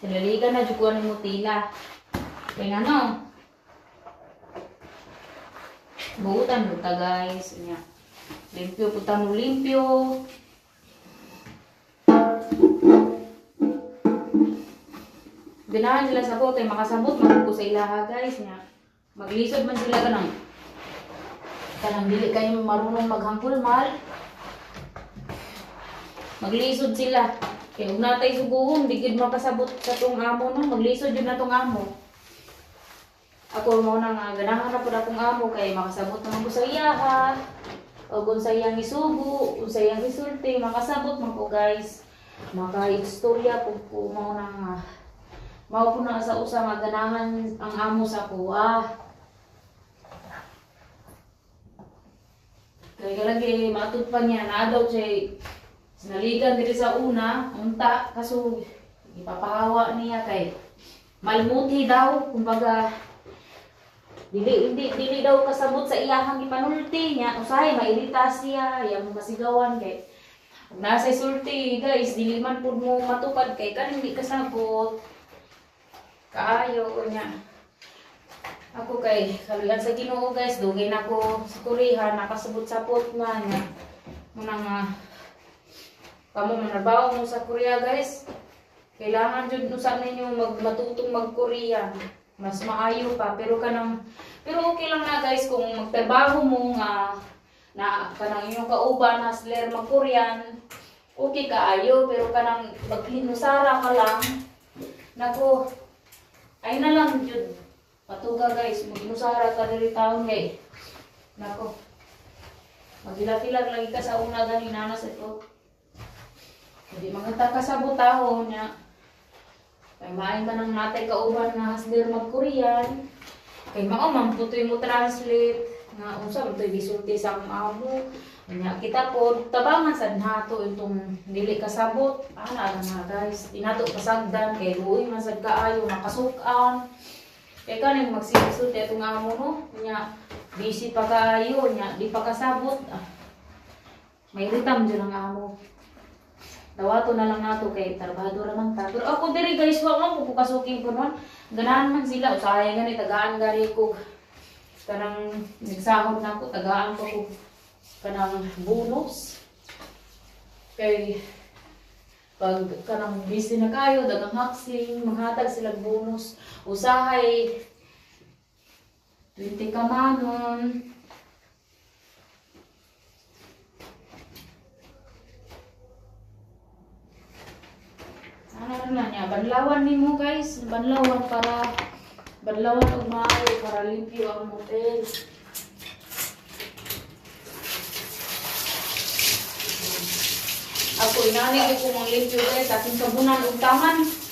Sinaligan na jukuan ng mutila. Kaya nga no. Buutan mo ta guys. Limpyo po ta mo limpyo. Ganahan sila sa bote, makasabot man po sa ilaha guys niya. Maglisod man sila kanang dili kayo marunong maghangkul mal. Maglisod sila. Kaya huwag natay suguhon, di gid makasabot sa tong amo no, maglisod yun na tong amo. Ako mo nang ganahan na po na tong amo kay makasabot naman ko sa iyaha. O kung sa iyang isugo, kung sa iyang isulti, makasabot man po guys. Maka-istorya po mo nang mao po na sa usa nga ganahan ang amo sa kuha. Kaya kalagi matut pa niya na daw siya sinaligan diri sa una, unta kaso ipapahawa niya kay malmuti daw kumbaga dili daw kasabot sa iyahang ipanulti niya usahay mairita siya yang masigawan kay ug nasa sulti guys dili man pud mo matupad kay kan hindi kasabot kaayo niya. Ako kay kaluyan sa Ginoo guys, dugay na ko sa Korea, nakasabot-sabot nga niya. Munang kamo manarbaho mo sa Korea guys. Kailangan jud usa ninyo matutong mag-Korean. Mas maayo pa pero okay lang na guys kung magtrabaho mo nga na kanang inyong kauban hustler mag-Korean. Okay kaayo pero kanang maghinusara ka lang. Nako ay na lang jud. Patuga guys, maghinusara ka diri taon kay. Nako. Maghilapilag lagi ka sa una gani nanas ito. Hindi mangata ka sa butahon niya. Kay maay man ang natay kauban nga hustler mag-Korean. Kay mao man putoy mo translate nga unsa man toy gisulti sa amo. Nya kita po tabangan sad nato itong dili kasabot. Ana na guys, inato pasagdan kay luoy man sad kaayo nakasukan. Kay kaning magsisulti atong amo no. Nya busy pa kaayo nya di pa kasabot. May ritam jud ang amo. Dawato na lang nato kay trabahador man ta. Pero ako diri guys wa man ko kasuking kunon. Ganahan man sila usahay gani tagaan gari ko. Kanang nagsahod na ako tagaan ko kanang bonus. Kay pag kanang busy na kayo dagang haksing maghatag sila bonus. Usahay 20 ka manon. Ano na niya, banlawan nimo guys, banlawan og maayo para limpyo ang motel. Ako inani ko kung limpyo guys, aking kabunan ug taman.